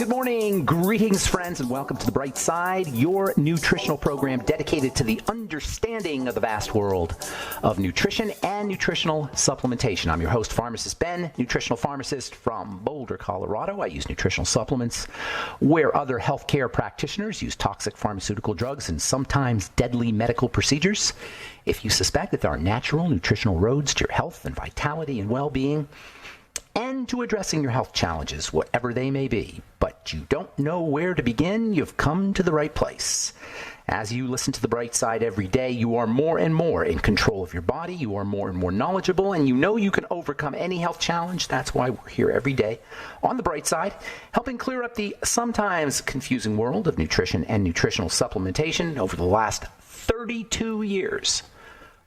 Good morning, greetings friends, and welcome to The Bright Side, your nutritional program dedicated to the understanding of the vast world of nutrition and nutritional supplementation. I'm your host, Pharmacist Ben, nutritional pharmacist from Boulder, Colorado. I use nutritional supplements where other healthcare practitioners use toxic pharmaceutical drugs and sometimes deadly medical procedures. If you suspect that there are natural nutritional roads to your health and vitality and well-being, and to addressing your health challenges, whatever they may be, but you don't know where to begin, you've come to the right place. As you listen to The Bright Side every day, you are more and more in control of your body, you are more and more knowledgeable, and you know you can overcome any health challenge. That's why we're here every day on The Bright Side, helping clear up the sometimes confusing world of nutrition and nutritional supplementation. Over the last 32 years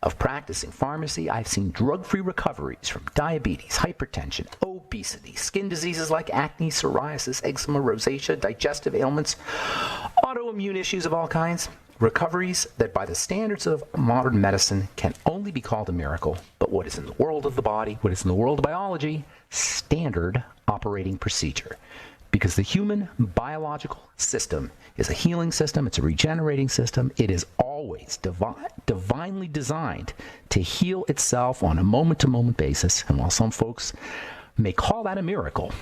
of practicing pharmacy, I've seen drug-free recoveries from diabetes, hypertension, obesity, skin diseases like acne, psoriasis, eczema, rosacea, digestive ailments, autoimmune issues of all kinds. Recoveries that by the standards of modern medicine can only be called a miracle, but what is in the world of the body, what is in the world of biology, standard operating procedure. Because the human biological system is a healing system, it's a regenerating system, it is always divinely designed to heal itself on a moment-to-moment basis. And while some folks may call that a miracle,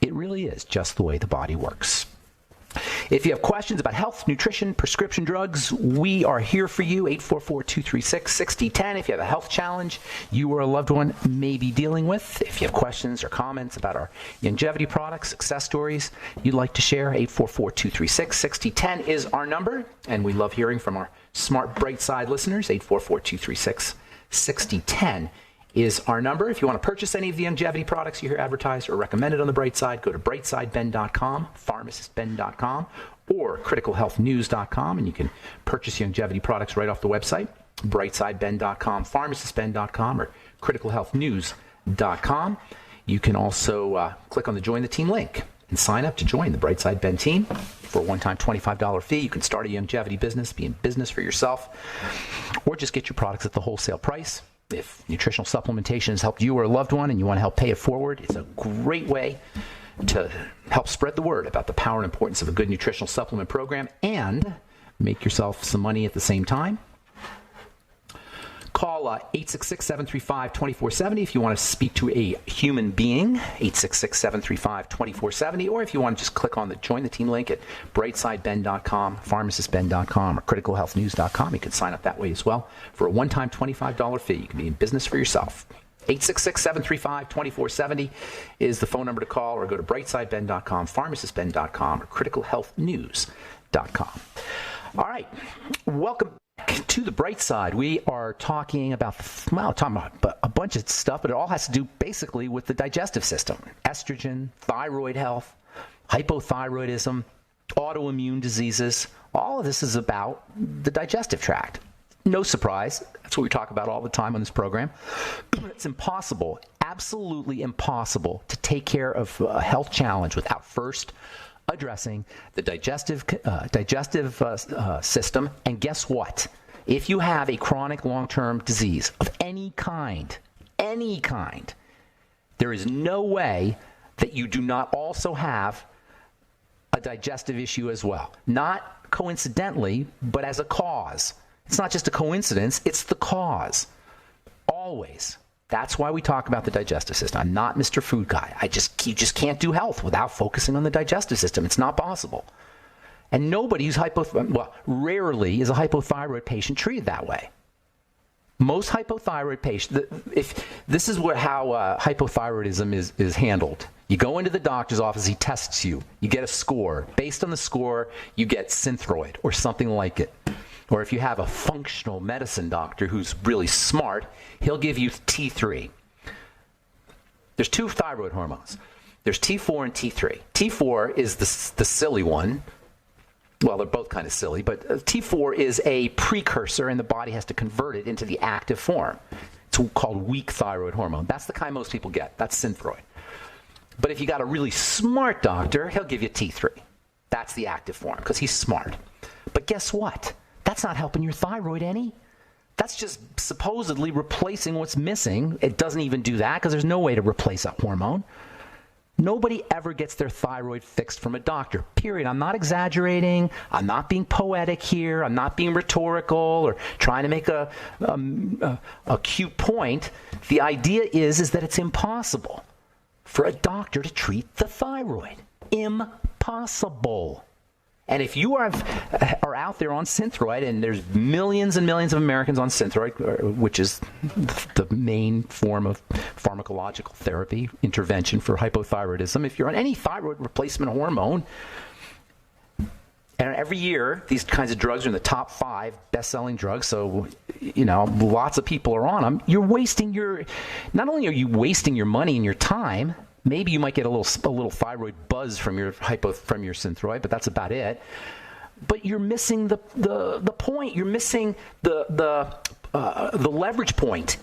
it really is just the way the body works. If you have questions about health, nutrition, prescription drugs, we are here for you, 844-236-6010. If you have a health challenge you or a loved one may be dealing with, if you have questions or comments about our longevity products, success stories you'd like to share, 844-236-6010 is our number. And we love hearing from our smart, bright side listeners, 844-236-6010 is our number. If you want to purchase any of the longevity products you hear advertised or recommended on The Bright Side, go to brightsideben.com, pharmacistben.com, or criticalhealthnews.com, and you can purchase longevity products right off the website, brightsideben.com, pharmacistben.com, or criticalhealthnews.com. You can also click on the Join the Team link and sign up to join the Bright Side Ben team. For a one-time $25 fee, you can start a longevity business, be in business for yourself, or just get your products at the wholesale price. If nutritional supplementation has helped you or a loved one and you want to help pay it forward, it's a great way to help spread the word about the power and importance of a good nutritional supplement program and make yourself some money at the same time. Call 866-735-2470 if you want to speak to a human being, 866-735-2470, or if you want to just click on the Join the Team link at brightsideben.com, pharmacistben.com, or criticalhealthnews.com. You can sign up that way as well for a one-time $25 fee. You can be in business for yourself. 866-735-2470 is the phone number to call, or go to brightsideben.com, pharmacistben.com, or criticalhealthnews.com. All right, welcome to The Bright Side. We are talking about a bunch of stuff, but it all has to do basically with the digestive system. Estrogen, thyroid health, hypothyroidism, autoimmune diseases. All of this is about the digestive tract. No surprise. That's what we talk about all the time on this program. It's impossible, absolutely impossible, to take care of a health challenge without first addressing the digestive system. And guess what? If you have a chronic long-term disease of any kind, there is no way that you do not also have a digestive issue as well. Not coincidentally, but as a cause. It's not just a coincidence, it's the cause. Always. That's why we talk about the digestive system. I'm not Mr. Food Guy. You just can't do health without focusing on the digestive system. It's not possible. And nobody who's rarely is a hypothyroid patient treated that way. Most hypothyroid patients, this is how hypothyroidism is handled. You go into the doctor's office, he tests you, you get a score. Based on the score, you get Synthroid or something like it. Or if you have a functional medicine doctor who's really smart, he'll give you T3. There's two thyroid hormones. There's T4 and T3. T4 is the silly one. Well, they're both kind of silly, but T4 is a precursor, and the body has to convert it into the active form. It's called weak thyroid hormone. That's the kind most people get. That's Synthroid. But if you got a really smart doctor, he'll give you T3. That's the active form, because he's smart. But guess what? That's not helping your thyroid any. That's just supposedly replacing what's missing. It doesn't even do that, because there's no way to replace that hormone. Nobody ever gets their thyroid fixed from a doctor, period. I'm not exaggerating. I'm not being poetic here. I'm not being rhetorical or trying to make a cute point. The idea is that it's impossible for a doctor to treat the thyroid. Impossible. And if you are out there on Synthroid, and there's millions and millions of Americans on Synthroid, which is the main form of pharmacological therapy intervention for hypothyroidism, if you're on any thyroid replacement hormone, and every year these kinds of drugs are in the top 5 best-selling drugs, so lots of people are on them. Not only are you wasting your money and your time. Maybe you might get a little thyroid buzz from your Synthroid, but that's about it. But you're missing the point. You're missing the leverage point,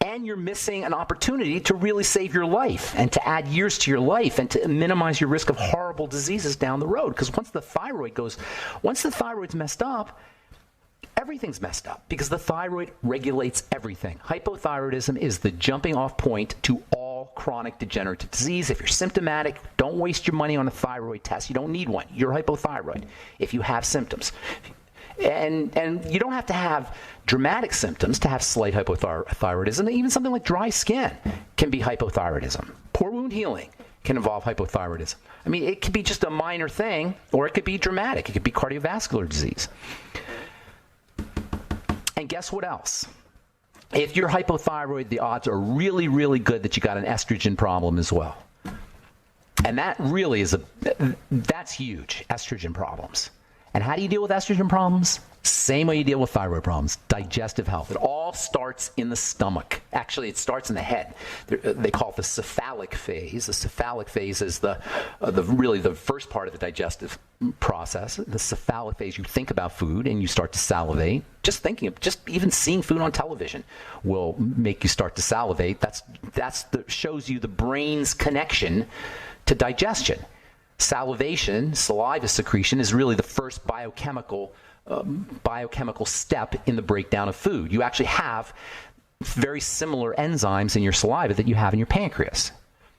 and you're missing an opportunity to really save your life and to add years to your life and to minimize your risk of horrible diseases down the road. Because once the thyroid's messed up, everything's messed up because the thyroid regulates everything. Hypothyroidism is the jumping off point to all chronic degenerative disease. If you're symptomatic, don't waste your money on a thyroid test. You don't need one. You're hypothyroid if you have symptoms. And you don't have to have dramatic symptoms to have slight hypothyroidism. Even something like dry skin can be hypothyroidism. Poor wound healing can involve hypothyroidism. I mean, it could be just a minor thing, or it could be dramatic. It could be cardiovascular disease. And guess what else? If you're hypothyroid, the odds are really, really good that you got an estrogen problem as well. And that really that's huge, estrogen problems. And how do you deal with estrogen problems? Same way you deal with thyroid problems, digestive health. It all starts in the stomach. Actually, it starts in the head. They call it the cephalic phase. The cephalic phase is really the first part of the digestive process. The cephalic phase, you think about food and you start to salivate. Just even seeing food on television will make you start to salivate. Shows you the brain's connection to digestion. Salivation, saliva secretion, is really the first biochemical step in the breakdown of food. You actually have very similar enzymes in your saliva that you have in your pancreas,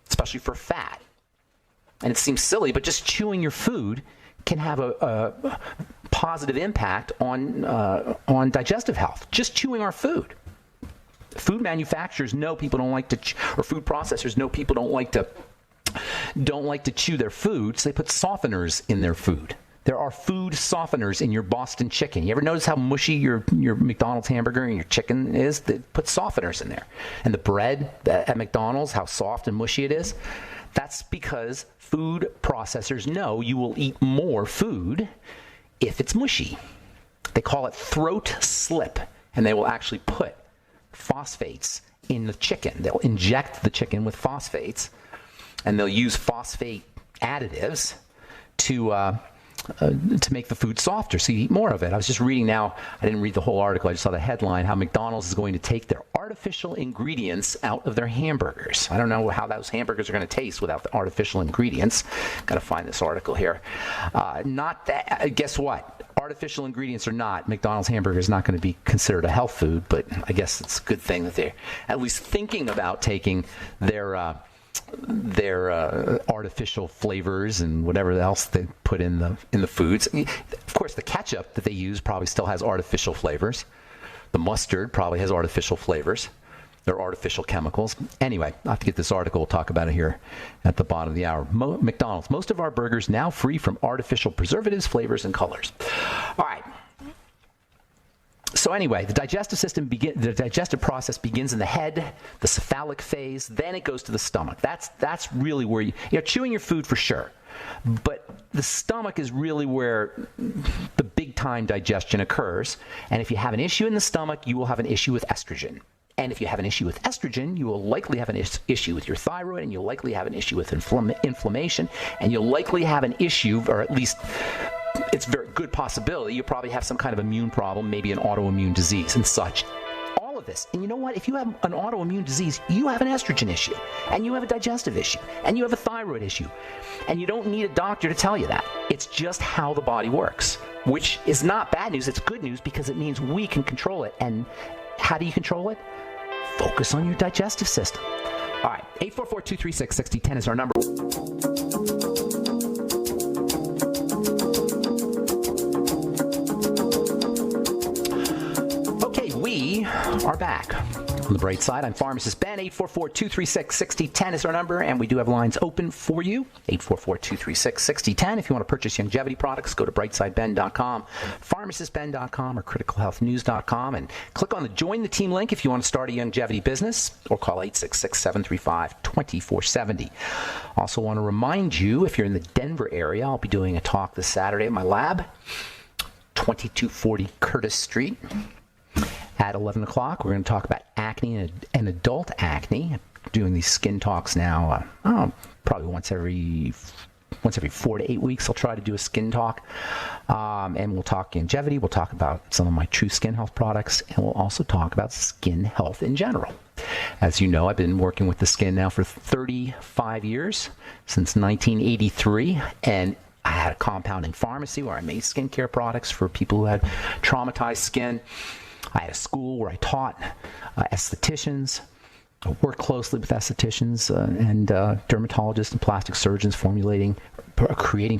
especially for fat. And it seems silly, but just chewing your food can have a positive impact on digestive health. Just chewing our food. Food manufacturers know people don't like to, or food processors know people don't like to chew their food, so they put softeners in their food. There are food softeners in your Boston chicken. You ever notice how mushy your McDonald's hamburger and your chicken is? They put softeners in there. And the bread at McDonald's, how soft and mushy it is? That's because food processors know you will eat more food if it's mushy. They call it throat slip, and they will actually put phosphates in the chicken. They'll inject the chicken with phosphates, and they'll use phosphate additives to make the food softer, so you eat more of it. I was just reading now, I didn't read the whole article, I just saw the headline, how McDonald's is going to take their artificial ingredients out of their hamburgers. I don't know how those hamburgers are going to taste without the artificial ingredients. Got to find this article here. Guess what? Artificial ingredients or not, McDonald's hamburger is not going to be considered a health food, but I guess it's a good thing that they're at least thinking about taking their artificial flavors and whatever else they put in the foods. Of course, the ketchup that they use probably still has artificial flavors. The mustard probably has artificial flavors. They're artificial chemicals. Anyway, I'll have to get this article. We'll talk about it here at the bottom of the hour. McDonald's, most of our burgers now free from artificial preservatives, flavors, and colors. All right. So anyway, the digestive process begins in the head, the cephalic phase, then it goes to the stomach. That's really where you're chewing your food for sure. But the stomach is really where the big time digestion occurs. And if you have an issue in the stomach, you will have an issue with estrogen. And if you have an issue with estrogen, you will likely have an issue with your thyroid, and you'll likely have an issue with inflammation, and you'll likely have an issue, or at least it's a very good possibility, you probably have some kind of immune problem, maybe an autoimmune disease and such. All of this. And you know what? If you have an autoimmune disease, you have an estrogen issue, and you have a digestive issue, and you have a thyroid issue. And you don't need a doctor to tell you that. It's just how the body works, which is not bad news. It's good news because it means we can control it. And how do you control it? Focus on your digestive system. All right, 844-236-6010 is our number. Okay, we are back. On the bright side, I'm Pharmacist Ben. 844-236-6010 is our number, and we do have lines open for you. 844-236-6010. If you want to purchase longevity products, go to brightsideben.com, pharmacistben.com, or criticalhealthnews.com, and click on the Join the Team link if you want to start a longevity business, or call 866-735-2470. Also want to remind you, if you're in the Denver area, I'll be doing a talk this Saturday at my lab, 2240 Curtis Street. At 11 o'clock, we're going to talk about acne and adult acne. I'm doing these skin talks now, probably once every 4 to 8 weeks. I'll try to do a skin talk. And we'll talk longevity. We'll talk about some of my true skin health products. And we'll also talk about skin health in general. As you know, I've been working with the skin now for 35 years, since 1983. And I had a compounding pharmacy where I made skincare products for people who had traumatized skin. I had a school where I taught estheticians. I worked closely with estheticians and dermatologists and plastic surgeons creating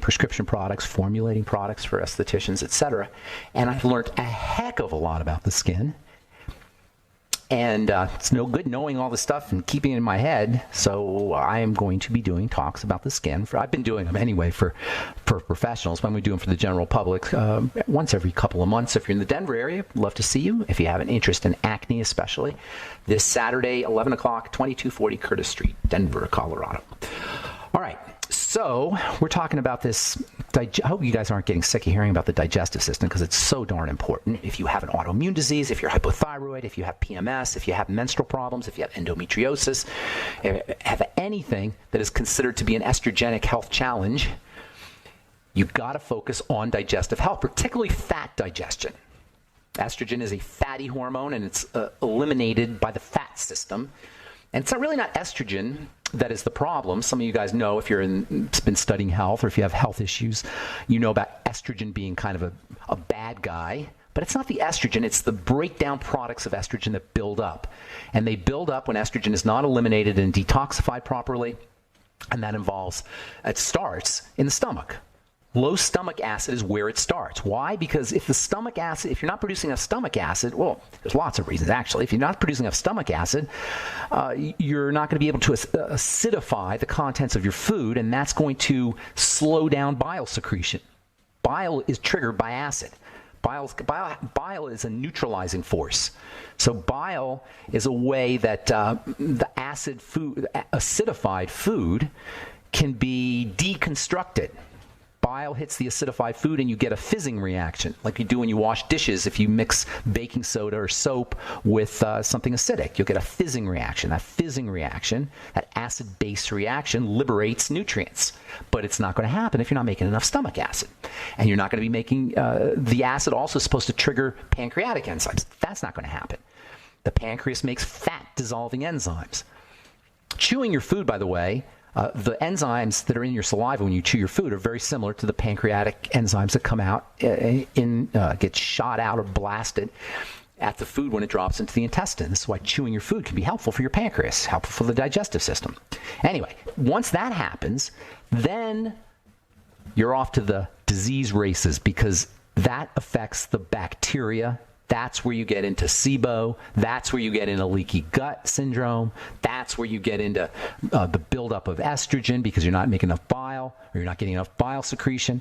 prescription products, formulating products for estheticians, etc. And I've learned a heck of a lot about the skin. And it's no good knowing all this stuff and keeping it in my head. So I am going to be doing talks about the skin. I've been doing them anyway for professionals. When we do them for the general public, once every couple of months. If you're in the Denver area, I'd love to see you. If you have an interest in acne especially, this Saturday, 11 o'clock, 2240 Curtis Street, Denver, Colorado. All right. So we're talking about this. I hope you guys aren't getting sick of hearing about the digestive system, because it's so darn important. If you have an autoimmune disease, if you're hypothyroid, if you have PMS, if you have menstrual problems, if you have endometriosis, have anything that is considered to be an estrogenic health challenge, you've got to focus on digestive health, particularly fat digestion. Estrogen is a fatty hormone, and it's eliminated by the fat system. And it's really not estrogen that is the problem. Some of you guys know, if been studying health, or if you have health issues, you know about estrogen being kind of a bad guy. But it's not the estrogen, it's the breakdown products of estrogen that build up. And they build up when estrogen is not eliminated and detoxified properly. And that it starts in the stomach. Low stomach acid is where it starts. Why? Because if you're not producing enough stomach acid, well, there's lots of reasons actually. If you're not producing enough stomach acid, you're not going to be able to acidify the contents of your food, and that's going to slow down bile secretion. Bile is triggered by acid. Bile is a neutralizing force. So bile is a way that the acidified food can be deconstructed. Bile hits the acidified food and you get a fizzing reaction, like you do when you wash dishes. If you mix baking soda or soap with something acidic, you'll get a fizzing reaction. That fizzing reaction, that acid-base reaction, liberates nutrients. But it's not going to happen if you're not making enough stomach acid. And you're not going to be making, the acid also supposed to trigger pancreatic enzymes. That's not going to happen. The pancreas makes fat-dissolving enzymes. Chewing your food, by the way, the enzymes that are in your saliva when you chew your food are very similar to the pancreatic enzymes that come out get shot out or blasted at the food when it drops into the intestine. This is why chewing your food can be helpful for your pancreas, helpful for the digestive system. Anyway, once that happens, then you're off to the disease races, because that affects the bacteria. That's where you get into SIBO. That's where you get into leaky gut syndrome. That's where you get into the buildup of estrogen, because you're not making enough bile, or you're not getting enough bile secretion.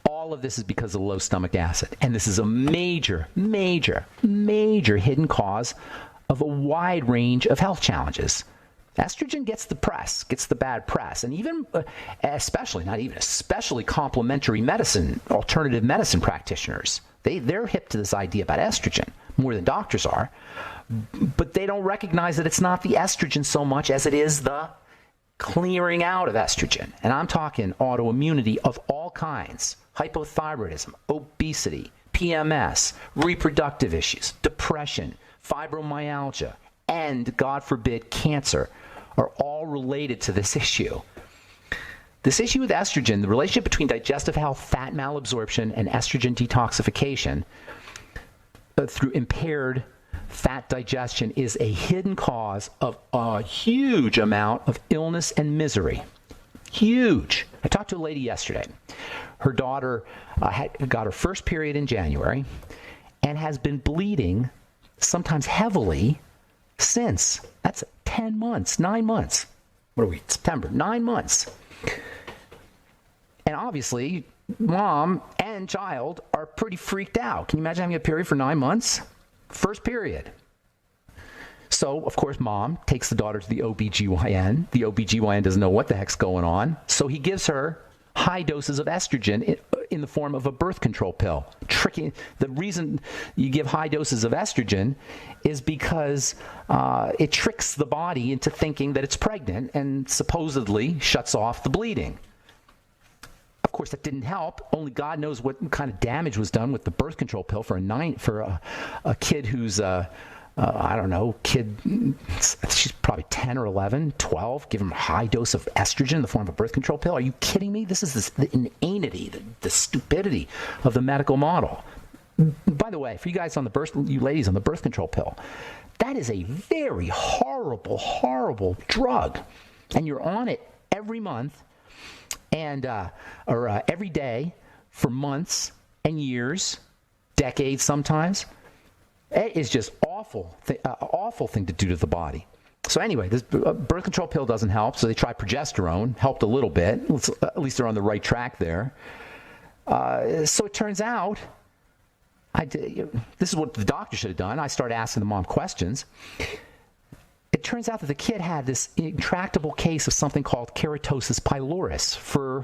All of this is because of low stomach acid. And this is a major, major, major hidden cause of a wide range of health challenges. Estrogen gets the press, gets the bad press, and especially complementary medicine, alternative medicine practitioners. They're hip to this idea about estrogen more than doctors are, but they don't recognize that it's not the estrogen so much as it is the clearing out of estrogen. And I'm talking autoimmunity of all kinds, hypothyroidism, obesity, PMS, reproductive issues, depression, fibromyalgia, and, God forbid, cancer are all related to this issue. This issue with estrogen, the relationship between digestive health, fat malabsorption, and estrogen detoxification through impaired Fat digestion is a hidden cause of a huge amount of illness and misery. Huge. I talked to a lady yesterday. Her daughter got her first period in January and has been bleeding, sometimes heavily, since. That's 10 months, 9 months. What are we, September? 9 months. And obviously, mom and child are pretty freaked out. Can you imagine having a period for 9 months? First period. So, of course, mom takes the daughter to the OBGYN. The OBGYN doesn't know what the heck's going on. So he gives her high doses of estrogen in the form of a birth control pill. Tricky. The reason you give high doses of estrogen is because it tricks the body into thinking that it's pregnant and supposedly shuts off the bleeding. Of course, that didn't help. Only God knows what kind of damage was done with the birth control pill for a kid who's I don't know, she's probably 10 or 11, 12, give him a high dose of estrogen in the form of a birth control pill. Are you kidding me? This is the inanity, the stupidity of the medical model. By the way, for you guys you ladies on the birth control pill, that is a very horrible, horrible drug. And you're on it every month or every day for months and years, decades sometimes. It is just awful thing to do to the body. So anyway, this birth control pill doesn't help, so they try progesterone. Helped a little bit. At least they're on the right track there. So it turns out, this is what the doctor should have done. I started asking the mom questions. It turns out that the kid had this intractable case of something called keratosis pylorus for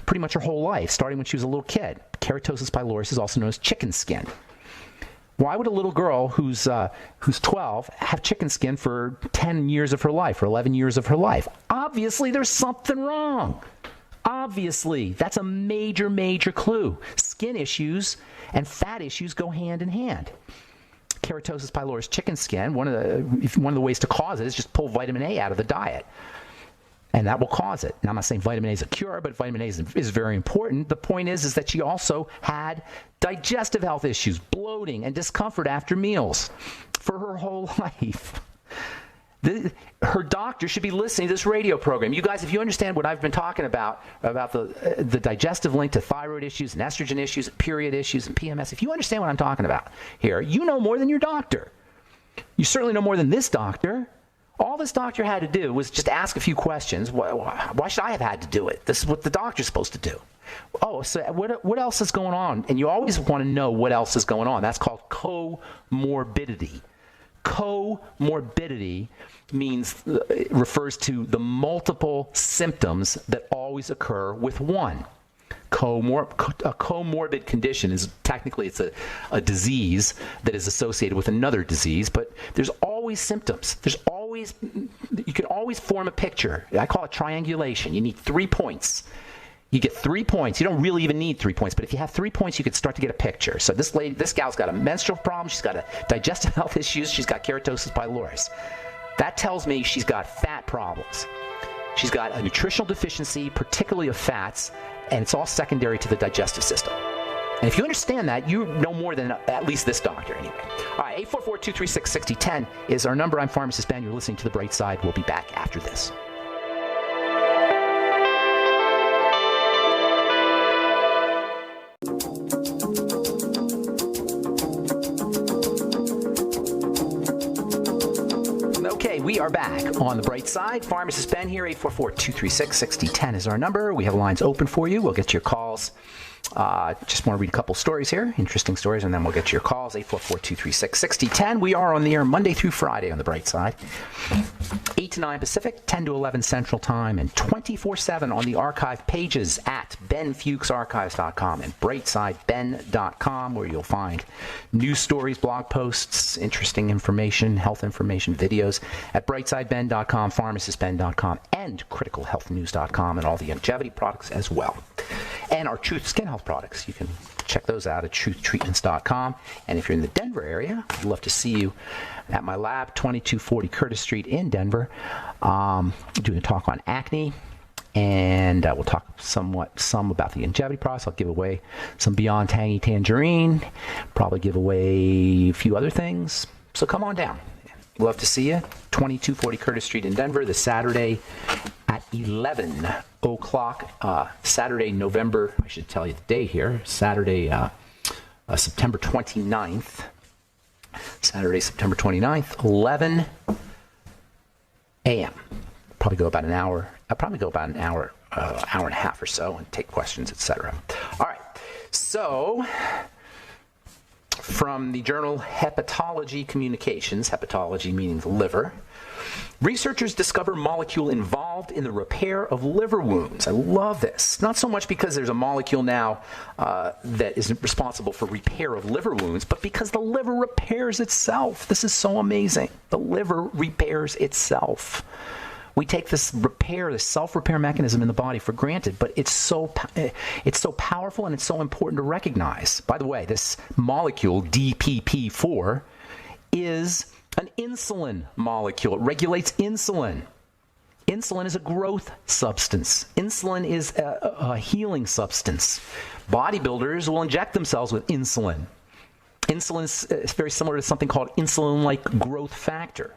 pretty much her whole life, starting when she was a little kid. Keratosis pylorus is also known as chicken skin. Why would a little girl who's 12 have chicken skin for 10 years of her life or 11 years of her life? Obviously, there's something wrong. Obviously, that's a major, major clue. Skin issues and fat issues go hand in hand. Keratosis pylorus, chicken skin, one of the ways to cause it is just pull vitamin A out of the diet. And that will cause it. Now, I'm not saying vitamin A is a cure, but vitamin A is very important. The point is that she also had digestive health issues, bloating, and discomfort after meals for her whole life. Her doctor should be listening to this radio program. You guys, if you understand what I've been talking about the digestive link to thyroid issues and estrogen issues, and period issues, and PMS, if you understand what I'm talking about here, you know more than your doctor. You certainly know more than this doctor. All this doctor had to do was just ask a few questions. Why should I have had to do it? This is what the doctor's supposed to do. Oh, so what else is going on? And you always want to know what else is going on. That's called comorbidity. Comorbidity refers to the multiple symptoms that always occur with one. A comorbid condition is technically it's a disease that is associated with another disease, but there's always symptoms. You can always form a picture. I call it triangulation. You need 3 points. You get 3 points. You don't really even need 3 points, but if you have 3 points, you can start to get a picture. So this gal's got a menstrual problem. She's got a digestive health issues. She's got keratosis pylorus. That tells me she's got fat problems. She's got a nutritional deficiency, particularly of fats, and it's all secondary to the digestive system. And if you understand that, you know more than at least this doctor anyway. All right, 844-236-6010 is our number. I'm Pharmacist Ben. You're listening to The Bright Side. We'll be back after this. Okay, we are back on The Bright Side. Pharmacist Ben here. 844-236-6010 is our number. We have lines open for you. We'll get to your calls. Just want to read a couple stories here, interesting stories, and then we'll get to your calls. 844-236-6010. We are on the air Monday through Friday on The Bright Side. 8 to 9 Pacific, 10 to 11 Central Time, and 24/7 on the archive pages at benfuchsarchives.com and brightsideben.com, where you'll find news stories, blog posts, interesting information, health information, videos at brightsideben.com, pharmacistben.com, and criticalhealthnews.com, and all the longevity products as well. And our Truth Skin Health products. You can check those out at truthtreatments.com. And if you're in the Denver area, I'd love to see you at my lab, 2240 Curtis Street in Denver, doing a talk on acne. And we'll talk some about the longevity products. I'll give away some Beyond Tangy Tangerine, probably give away a few other things. So come on down. Love to see you. 2240 Curtis Street in Denver, this Saturday at 11 o'clock. Saturday, November, I should tell you the day here, Saturday, September 29th. Saturday, September 29th, 11 a.m. Probably go about an hour. I'll probably go about an hour, hour and a half or so, and take questions, etc. All right. So, from the journal Hepatology Communications, hepatology meaning the liver, researchers discover molecule involved in the repair of liver wounds. I love this. Not so much because there's a molecule now that is responsible for repair of liver wounds, but because the liver repairs itself. This is so amazing. The liver repairs itself. We take this self-repair mechanism in the body for granted, but it's so powerful and it's so important to recognize. By the way, this molecule, DPP4, is an insulin molecule. It regulates insulin. Insulin is a growth substance. Insulin is a healing substance. Bodybuilders will inject themselves with insulin. Insulin is very similar to something called insulin-like growth factor.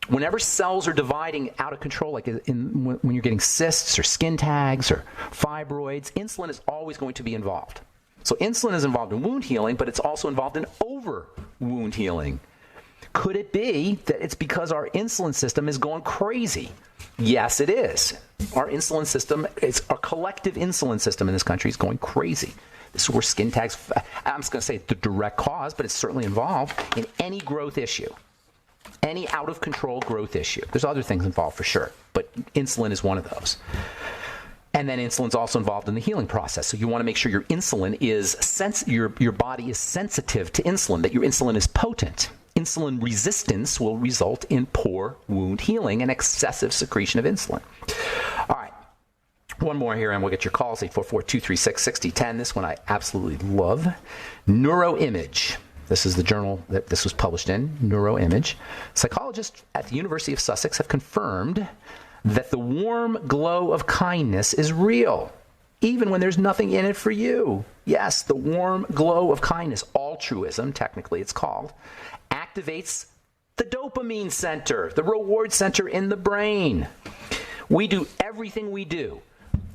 Whenever cells are dividing out of control, like when you're getting cysts or skin tags or fibroids, insulin is always going to be involved. So insulin is involved in wound healing, but it's also involved in over-wound healing. Could it be that it's because our insulin system is going crazy? Yes, it is. Our insulin system, our collective insulin system in this country is going crazy. This is where skin tags, I'm just going to say the direct cause, but it's certainly involved in any growth issue. Any out-of-control growth issue. There's other things involved for sure, but insulin is one of those. And then insulin's also involved in the healing process. So you want to make sure your insulin is your body is sensitive to insulin, that your insulin is potent. Insulin resistance will result in poor wound healing and excessive secretion of insulin. All right. One more here, and we'll get your calls, 844-236-6010. This one I absolutely love. Neuroimage. This is the journal that this was published in, Neuroimage. Psychologists at the University of Sussex have confirmed that the warm glow of kindness is real, even when there's nothing in it for you. Yes, the warm glow of kindness, altruism, technically it's called, activates the dopamine center, the reward center in the brain. We do everything we do,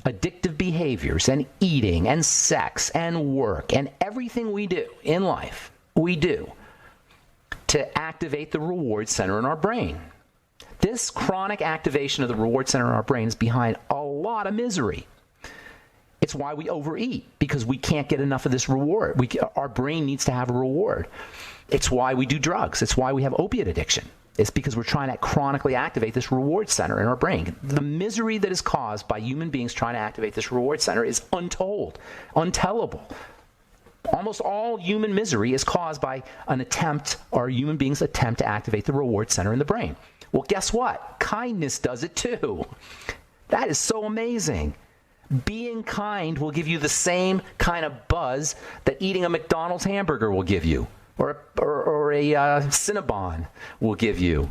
addictive behaviors and eating and sex and work and everything we do in life, we do to activate the reward center in our brain. This chronic activation of the reward center in our brain is behind a lot of misery. It's why we overeat, because we can't get enough of this reward. Our brain needs to have a reward. It's why we do drugs. It's why we have opiate addiction. It's because we're trying to chronically activate this reward center in our brain. The misery that is caused by human beings trying to activate this reward center is untold, untellable. Almost all human misery is caused by an attempt, or human beings' attempt to activate the reward center in the brain. Well, guess what? Kindness does it too. That is so amazing. Being kind will give you the same kind of buzz that eating a McDonald's hamburger will give you, or a Cinnabon will give you,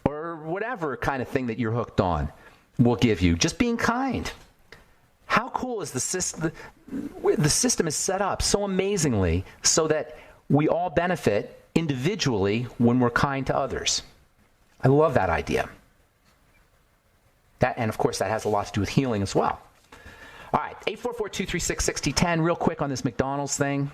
or whatever kind of thing that you're hooked on will give you. Just being kind. How cool is the system? The system is set up so amazingly so that we all benefit individually when we're kind to others. I love that idea. And of course, that has a lot to do with healing as well. All right, 844-236-6010. Real quick on this McDonald's thing.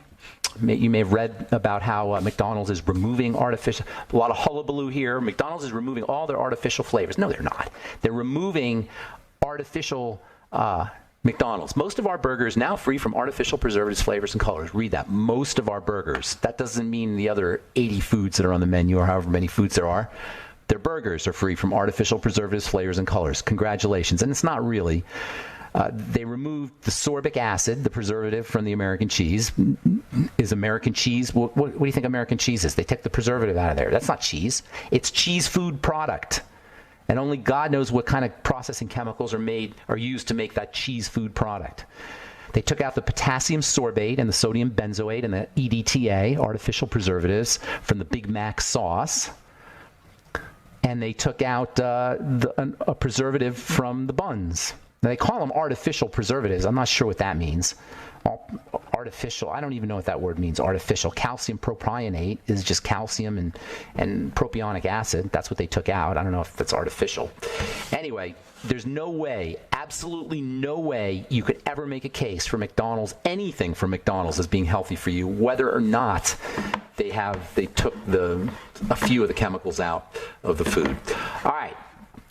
You may have read about how McDonald's is removing artificial, a lot of hullabaloo here. McDonald's is removing all their artificial flavors. No, they're not. They're removing artificial McDonald's. Most of our burgers now free from artificial preservatives, flavors, and colors. Read that. Most of our burgers. That doesn't mean the other 80 foods that are on the menu or however many foods there are. Their burgers are free from artificial preservatives, flavors, and colors. Congratulations. And it's not really. They removed the sorbic acid, the preservative, from the American cheese. Is American cheese, what do you think American cheese is? They took the preservative out of there. That's not cheese. It's cheese food product. And only God knows what kind of processing chemicals are used to make that cheese food product. They took out the potassium sorbate and the sodium benzoate and the EDTA, artificial preservatives, from the Big Mac sauce. And they took out a preservative from the buns. Now, they call them artificial preservatives. I'm not sure what that means. Artificial. I don't even know what that word means. Artificial. Calcium propionate is just calcium and propionic acid. That's what they took out. I don't know if that's artificial. Anyway, there's no way, absolutely no way you could ever make a case for McDonald's, anything from McDonald's as being healthy for you, whether or not they took a few of the chemicals out of the food. All right.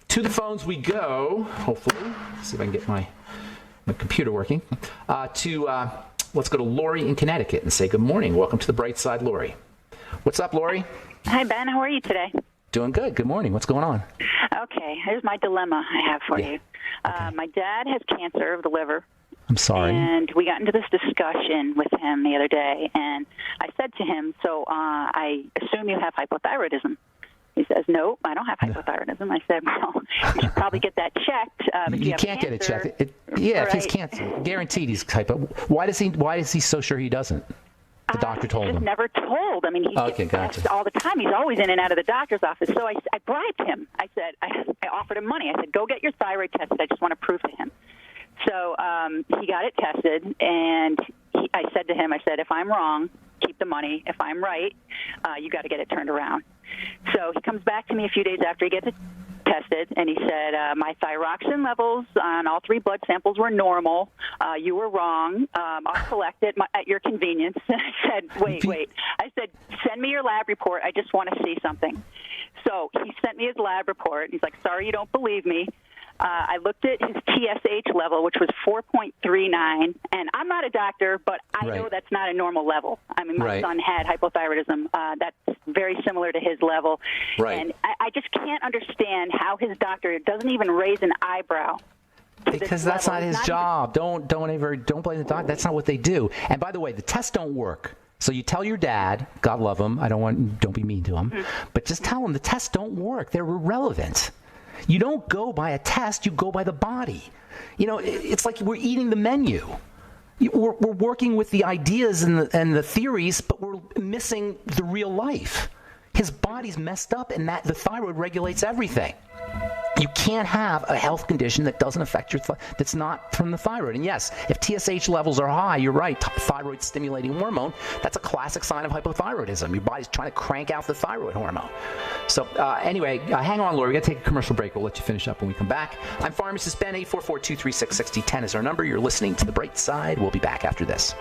To the phones we go, hopefully. Let's see if I can get my computer working. Let's go to Lori in Connecticut and say good morning. Welcome to the Bright Side, Lori. What's up, Lori? Hi, Ben. How are you today? Doing good. Good morning. What's going on? Okay. Here's my dilemma I have for you. Okay. My dad has cancer of the liver. I'm sorry. And we got into this discussion with him the other day, and I said to him, so I assume you have hypothyroidism. He says, no, I don't have hypothyroidism. I said, well, you should probably get that checked. You can't get it checked. If he's cancer, guaranteed he's hypo. Why is he so sure he doesn't? The doctor told him. Never told. I mean, he gets all the time. He's always in and out of the doctor's office. So I bribed him. I said, I offered him money. I said, go get your thyroid tested. I just want to prove to him. So he got it tested, and I said to him, if I'm wrong, keep the money. If I'm right, you got to get it turned around. So he comes back to me a few days after he gets it tested, and he said, my thyroxine levels on all 3 blood samples were normal. You were wrong. I'll collect it at your convenience. I said, wait. I said, send me your lab report. I just want to see something. So he sent me his lab report. He's like, sorry, you don't believe me. I looked at his TSH level, which was 4.39, and I'm not a doctor, but I know that's not a normal level. I mean, my son had hypothyroidism. That's very similar to his level. Right. And I just can't understand how his doctor doesn't even raise an eyebrow. Because that's not his job. Don't blame the doctor. That's not what they do. And by the way, the tests don't work. So you tell your dad, God love him, don't be mean to him, but just tell him the tests don't work. They're irrelevant. You don't go by a test, you go by the body. It's like we're eating the menu. We're working with the ideas and the theories, but we're missing the real life. His body's messed up, and the thyroid regulates everything. You can't have a health condition that doesn't affect your that's not from the thyroid. And yes, if TSH levels are high, you're right, thyroid stimulating hormone, that's a classic sign of hypothyroidism. Your body's trying to crank out the thyroid hormone. So anyway, hang on, Laura. We got to take a commercial break. We'll let you finish up when we come back. I'm Pharmacist Ben. 844-236-6010 is our number. You're listening to The Bright Side. We'll be back after this.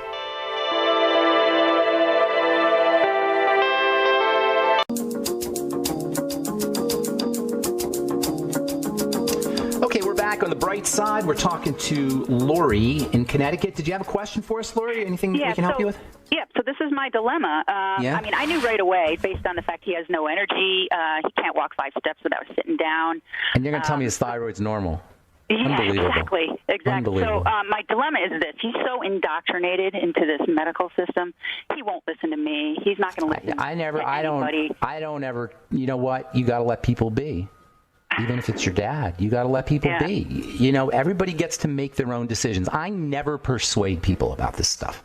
Okay, we're back on The Bright Side. We're talking to Lori in Connecticut. Did you have a question for us, Lori? Anything we can help you with? Yeah, so this is my dilemma. I mean, I knew right away, based on the fact he has no energy, he can't walk 5 steps without sitting down. And you're going to tell me his thyroid's normal. Yeah, Unbelievable. Exactly. So my dilemma is this. He's so indoctrinated into this medical system, he won't listen to me. He's not going to listen to anybody. I don't ever, you know what? You got to let people be. Even if it's your dad, you got to let people be. Everybody gets to make their own decisions. I never persuade people about this stuff.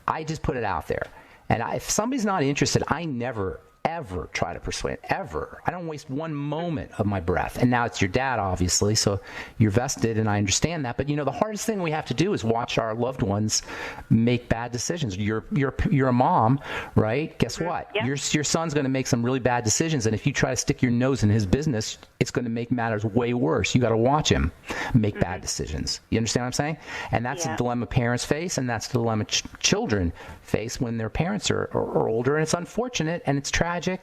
I just put it out there. And if somebody's not interested, I never, ever try to persuade, ever. I don't waste one moment of my breath. And now it's your dad, obviously, so you're vested, and I understand that. But, the hardest thing we have to do is watch our loved ones make bad decisions. You're a mom, right? Guess what? Yeah. Your son's going to make some really bad decisions, and if you try to stick your nose in his business, it's going to make matters way worse. You got to watch him make bad decisions. You understand what I'm saying? And that's the dilemma parents face, and that's the dilemma children face when their parents are older. And it's unfortunate, and it's tragic,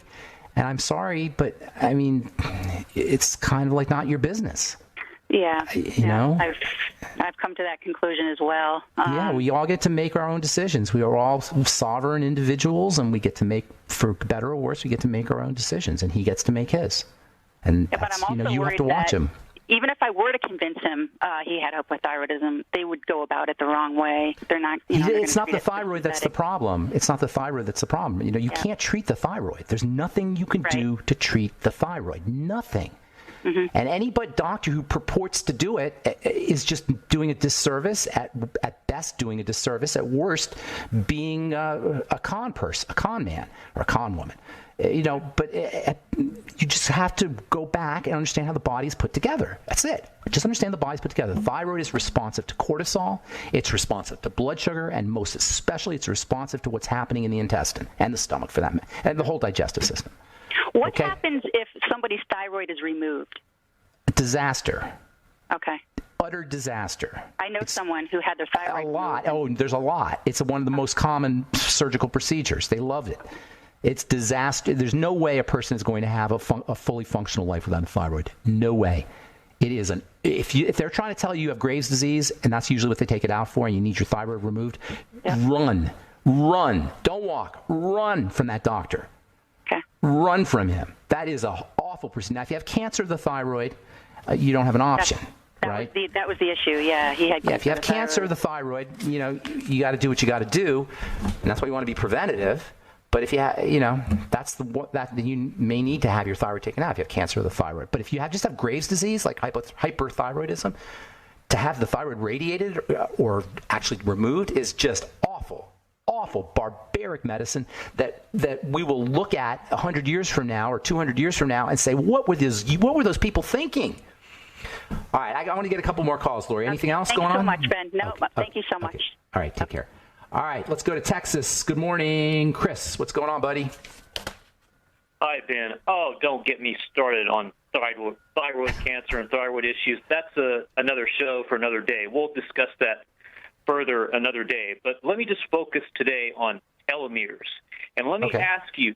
and I'm sorry, but I mean, it's kind of like not your business. Yeah, you know, I've come to that conclusion as well. We all get to make our own decisions. We are all sovereign individuals, and we get to make, for better or worse, we get to make our own decisions, and he gets to make his. And but I'm also you have to watch him. Even if I were to convince him he had hypothyroidism, they would go about it the wrong way. They're not. It's not the thyroid that's the problem. It's not the thyroid that's the problem. You can't treat the thyroid. There's nothing you can do to treat the thyroid. Nothing. And any doctor who purports to do it is just doing a disservice, at best doing a disservice, at worst being a con person, a con man, or a con woman. But you just have to go back and understand how the body is put together. That's it. Just understand the body's put together. The thyroid is responsive to cortisol. It's responsive to blood sugar, and most especially, it's responsive to what's happening in the intestine and the stomach, for that matter, and the whole digestive system. What happens if somebody's thyroid is removed? Disaster. Okay. Utter disaster. I know someone who had their thyroid removed. Oh, there's a lot. It's one of the most common surgical procedures. They love it. It's disaster. There's no way a person is going to have a fully functional life without a thyroid. No way. It isn't. If they're trying to tell you have Graves' disease, and that's usually what they take it out for, and you need your thyroid removed, run. Don't walk. Run from that doctor. Okay. Run from him. That is an awful procedure. Now, if you have cancer of the thyroid, you don't have an option. Right? That was the issue. Yeah, he had. Yeah, if you have cancer of the thyroid, you got to do what you got to do, and that's why you want to be preventative. But if you that's you may need to have your thyroid taken out if you have cancer of the thyroid. But if you just have Graves' disease, like hyperthyroidism, to have the thyroid radiated or actually removed is just awful, barbaric medicine that we will look at 100 years from now or 200 years from now and say, what were those people thinking? All right, I want to get a couple more calls, Lori. Anything else going on? Thank you so much, Ben. No, thank you so much. Okay. All right, take care. All right, let's go to Texas. Good morning, Chris. What's going on, buddy? Hi, Ben. Oh, don't get me started on thyroid cancer and thyroid issues. That's another show for another day. We'll discuss that further another day. But let me just focus today on telomeres. And let me ask you,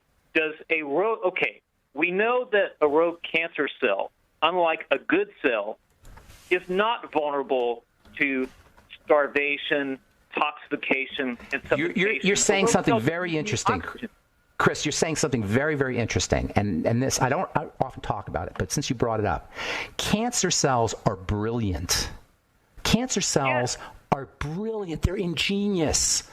we know that a rogue cancer cell, unlike a good cell, is not vulnerable to starvation, toxification, and suffocation. You're saying something very interesting, Chris. You're saying something very, very interesting, and this I often talk about it, but since you brought it up, cancer cells are brilliant. Cancer cells are brilliant. They're ingenious.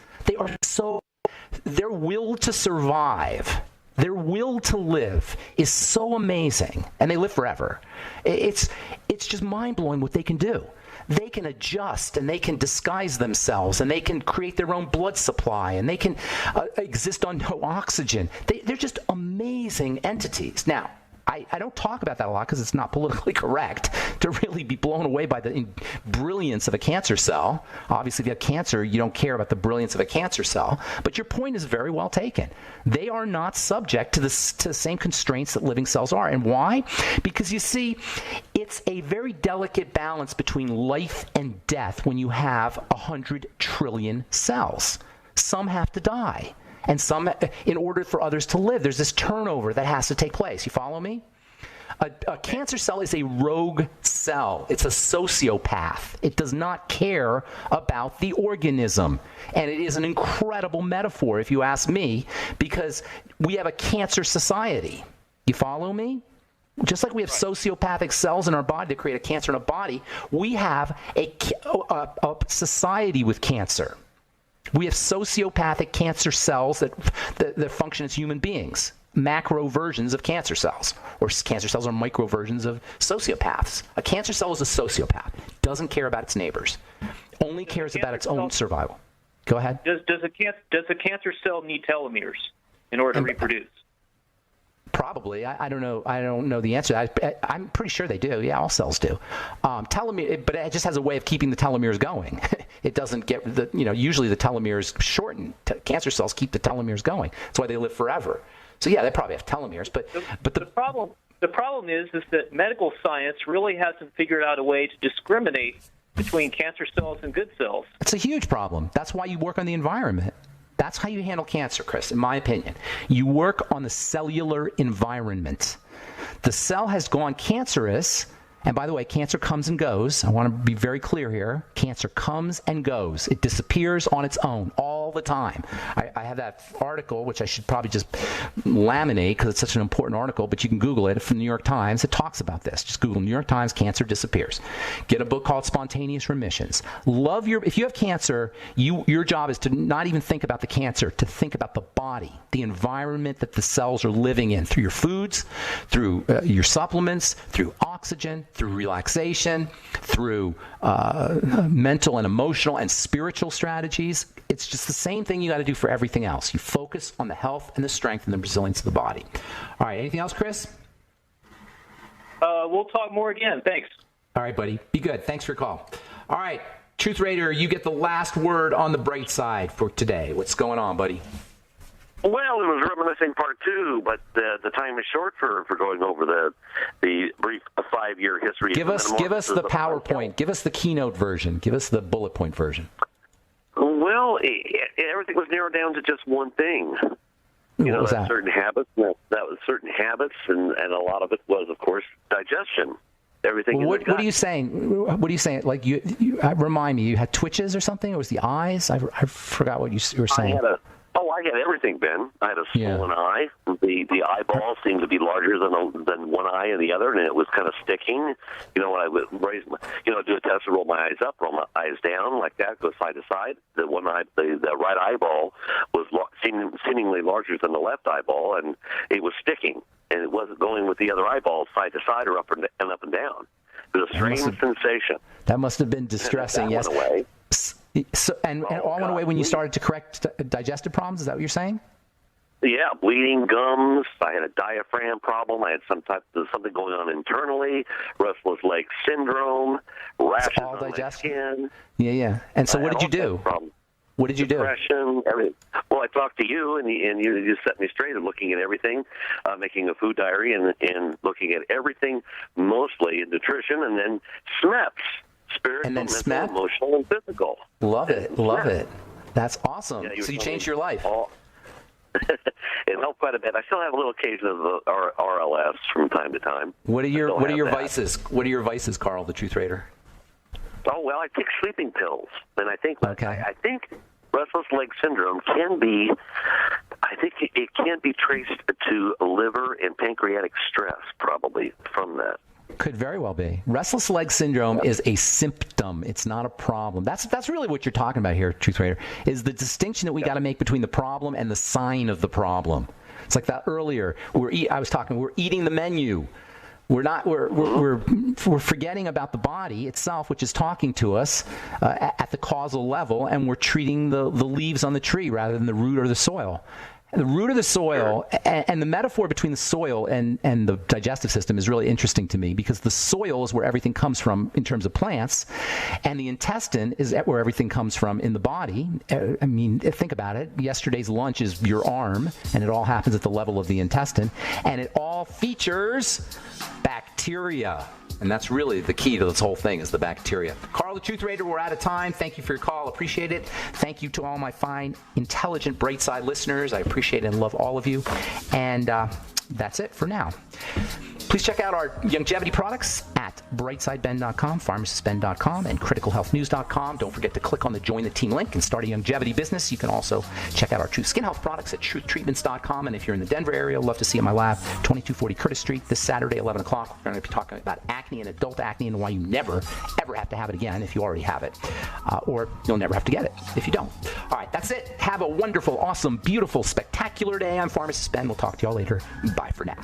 Their will to survive, their will to live is so amazing, and they live forever. It's just mind-blowing what they can do. They can adjust, and they can disguise themselves, and they can create their own blood supply, and they can exist on no oxygen. They're just amazing entities. Now, I don't talk about that a lot because it's not politically correct to really be blown away by the brilliance of a cancer cell. Obviously, if you have cancer, you don't care about the brilliance of a cancer cell. But your point is very well taken. They are not subject to the same constraints that living cells are. And why? Because you see, it's a very delicate balance between life and death when you have 100 trillion cells. Some have to die. And some, in order for others to live, there's this turnover that has to take place. You follow me? A cancer cell is a rogue cell. It's a sociopath. It does not care about the organism. And it is an incredible metaphor, if you ask me, because we have a cancer society. You follow me? Just like we have sociopathic cells in our body that create a cancer in a body, we have a society with cancer. We have sociopathic cancer cells that function as human beings, macro versions of cancer cells, or cancer cells are micro versions of sociopaths. A cancer cell is a sociopath, doesn't care about its neighbors, only cares about its own survival. Go ahead. Does a cancer cell need telomeres in order to reproduce? Probably. I don't know. I don't know the answer. I'm pretty sure they do. Yeah, all cells do. Telomere, but it just has a way of keeping the telomeres going. It doesn't get usually the telomeres shorten. Cancer cells keep the telomeres going. That's why they live forever. So yeah, they probably have telomeres. But the problem is that medical science really hasn't figured out a way to discriminate between cancer cells and good cells. It's a huge problem. That's why you work on the environment. That's how you handle cancer, Chris, in my opinion. You work on the cellular environment. The cell has gone cancerous, and by the way, cancer comes and goes. I want to be very clear here. Cancer comes and goes. It disappears on its own all the time. I have that article, which I should probably just laminate because it's such an important article, but you can Google it from the New York Times. It talks about this. Just Google New York Times, cancer disappears. Get a book called Spontaneous Remissions. If you have cancer, your job is to not even think about the cancer, to think about the body, the environment that the cells are living in, through your foods, through your supplements, through oxygen, oxygen, through relaxation, through mental and emotional and spiritual strategies. It's just the same thing you got to do for everything else. You focus on the health and the strength and the resilience of the body. All right, anything else, Chris? We'll talk more again. Thanks. All right, buddy. Be good. Thanks for your call. All right, Truth Raider, you get the last word on the bright side for today. What's going on, buddy? Well, it was reminiscing part 2, but the time is short for going over the brief 5-year history. Give us the PowerPoint. Give us the keynote version. Give us the bullet point version. Well, everything was narrowed down to just one thing. What was that? Certain habits. That was certain habits, and a lot of it was, of course, digestion. Everything. Well, what are you saying? What are you saying? Like you remind me. You had twitches or something? Or was the eyes? I forgot what you were saying. I had everything, Ben. I had a swollen eye. The eyeball seemed to be larger than one eye and the other, and it was kind of sticking. When I would raise, do a test and roll my eyes up, roll my eyes down like that, go side to side. The one eye, the right eyeball was seemingly larger than the left eyeball, and it was sticking, and it wasn't going with the other eyeball side to side or up and down. It was a strange sensation. That must have been distressing. Yes. Went away. So, and all went away when you started to correct digestive problems? Is that what you're saying? Yeah, bleeding gums. I had a diaphragm problem. I had something going on internally. Restless leg syndrome. Rashes on my skin. Yeah. And so, what did you do? What did you do? Depression, everything. Well, I talked to you, and you just set me straight in looking at everything, making a food diary, and looking at everything, mostly in nutrition, and then SMEPs. Spiritual, and then mental, SMEP? emotional, and physical. Love it. That's awesome. Yeah, so you changed your life. It helped quite a bit. I still have a little occasion of the RLS from time to time. What are your vices? What are your vices, Carl, the Truth Raider? Oh, well, I take sleeping pills, and I think restless leg syndrome can be. I think it can be traced to liver and pancreatic stress, probably from that. Could very well be. Restless leg syndrome is a symptom. It's not a problem. That's really what you're talking about here, Truth Raider, is the distinction that we got to make between the problem and the sign of the problem. It's like that earlier. We're eating the menu. We're forgetting about the body itself, which is talking to us at the causal level, and we're treating the leaves on the tree rather than the root or the soil. The root of the soil and the metaphor between the soil and the digestive system is really interesting to me, because the soil is where everything comes from in terms of plants, and the intestine is where everything comes from in the body. I mean, think about it. Yesterday's lunch is your arm, and it all happens at the level of the intestine, and it all features bacteria. And that's really the key to this whole thing, is the bacteria. Carl, the Truth Raider, we're out of time. Thank you for your call. Appreciate it. Thank you to all my fine, intelligent, bright side listeners. I appreciate and love all of you. And that's it for now. Please check out our longevity products at brightsideben.com, pharmacistben.com, and criticalhealthnews.com. Don't forget to click on the Join the Team link and start a longevity business. You can also check out our Truth Skin Health products at truthtreatments.com. And if you're in the Denver area, love to see you in my lab, 2240 Curtis Street, this Saturday, 11 o'clock. We're going to be talking about acne and adult acne and why you never, ever have to have it again if you already have it. Or you'll never have to get it if you don't. All right, that's it. Have a wonderful, awesome, beautiful, spectacular day. I'm Pharmacist Ben. We'll talk to y'all later. Bye for now.